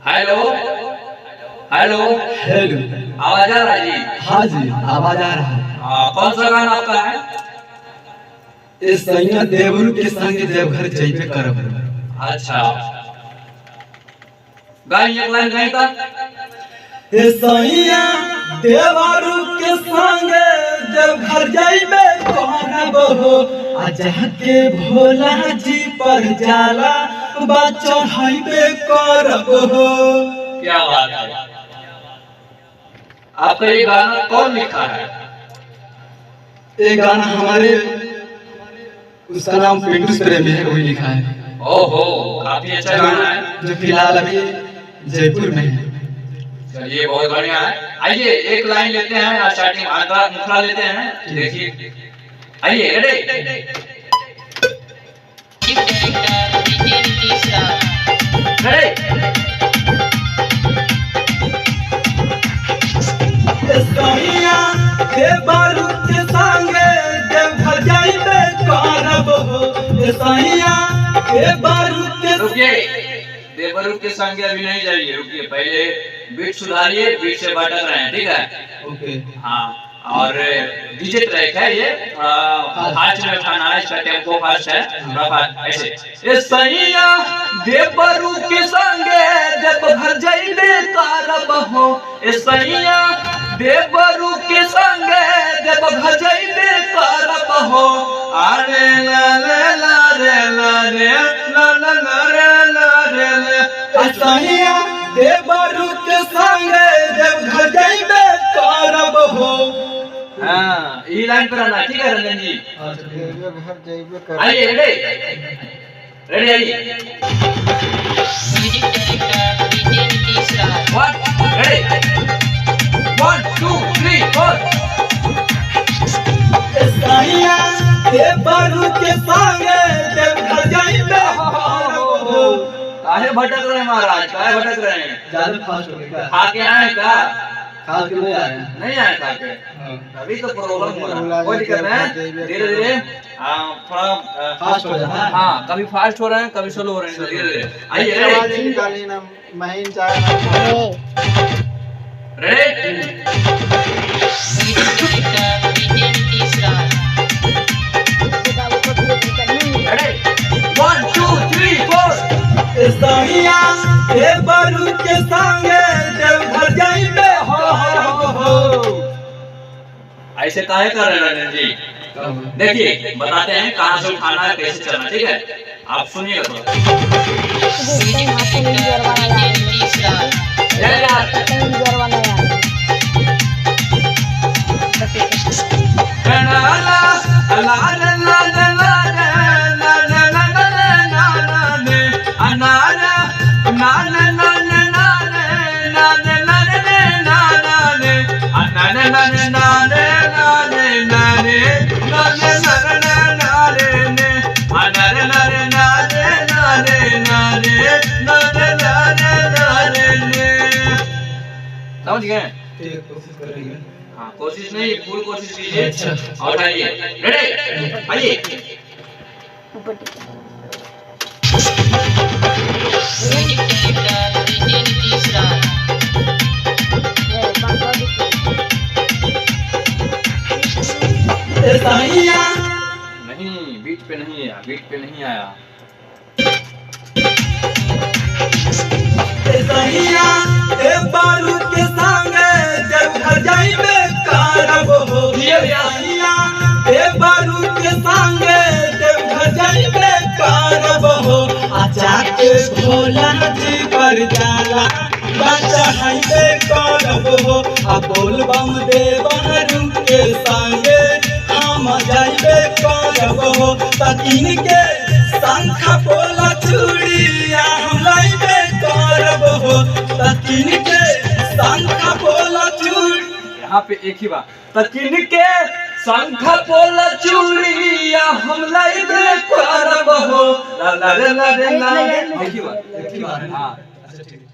Hello hello hello. आवाज आ रहा है जी? हाँ जी, आवाज आ रहा है। कौन सा गाना आपका है? ए सैया देवरू के संग देवघर जइबे करब। अच्छा, गाई एक लाइन गाई था। ए सैया देवरू के संग देवघर जइबे करब हो, आ जाके भोला जी पर जाला चढ़ाइबे करब हो। क्या बात है, आपका ये गाना कौन लिखा है? ये गाना हमारे उसका नाम पिंटू प्रेमी है, वही लिखा है। ओहो, काफी अच्छा गाना है जो फिलहाल अभी जयपुर में है। चलिए बहुत बढ़िया है। आइए एक लाइन लेते हैं, स्टार्टिंग आंध्रा मुखड़ा लेते हैं। देखिए, आइए रेडी। सैया देवरू के संगे देवघर जइबे करब हो। सैया देवरू के रुकिए, देवरू के संग अभी नहीं जाइए, रुकिए, पहले बीट सुधारिए, बीट से भटक रहे हैं, ठीक है? ओके। हाँ, और डीजे ट्रैक है ये, फास्ट में उठाना है, इसका टेम्पो फास्ट है, थोड़ा फास्ट ऐसे। ए सैया देवरू के संगे देवघर जइबे करब हो, ए सैया देवरू के संगे देवघर जइबे करब हो। अरे ला ला ला रे ला रे ला ला ला रे ला रे ला। सैया देवरू के संगे देवघर जइबे करब हो। हाँ, ये लाइन पर आना, ठीक है रंजन जी? देवघर जइबे करब। आइए रेडी रेडी आइए। One two three four. सैया देवरू के संगे देवघर जइबे करब हो। काहे भटक रहे हैं महाराज, काहे भटक रहे हैं? ज्यादा फास्ट हो गया। खा के आए का? खा के नहीं आए। नहीं आए खा के? अभी तो प्रॉब्लम हो रहा है, कोई दिक्कत नहीं, धीरे धीरे थोड़ा फास्ट हो जाता है। हाँ, कभी फास्ट हो रहे हैं, कभी स्लो हो रहे हैं, धीरे धीरे। आइए ready ready. One two three four. सैया देवरू के संगे देवघर जइबे हो। ऐसे काहे कर रहे हैं रंजन जी? देखिए बताते हैं कहाँ से उठाना है, कैसे चलना, ठीक है? आप सुनिएगा थोड़ा। समझ गए? कोशिश करेंगे। हाँ, कोशिश नहीं, फुल कोशिश कीजिए। अच्छा। और आइए रेडी आइए। सैया नहीं, बीट पे नहीं आया, बीट पे नहीं आया। सैया देवरू के संगे देवघर जइबे करब हो। सैया देवरू के संगे देवघर जइबे करब हो। आ जाके भोला जी पर जाला चढ़ाइबे करब हो। आ बोलबम देवरू के संगे हम जइबे करब हो। तकिन के शंख पोला चूड़िया हम लइबे करब हो। तकिन के शंख पोला चूड़ी, यहाँ पे एक ही बात, तकिन के शंख पोला चूड़िया हम लइबे करब हो। ला ला ला ला ला। एक ही बात, एक ही बार है। हाँ। अच्छा ठीक है।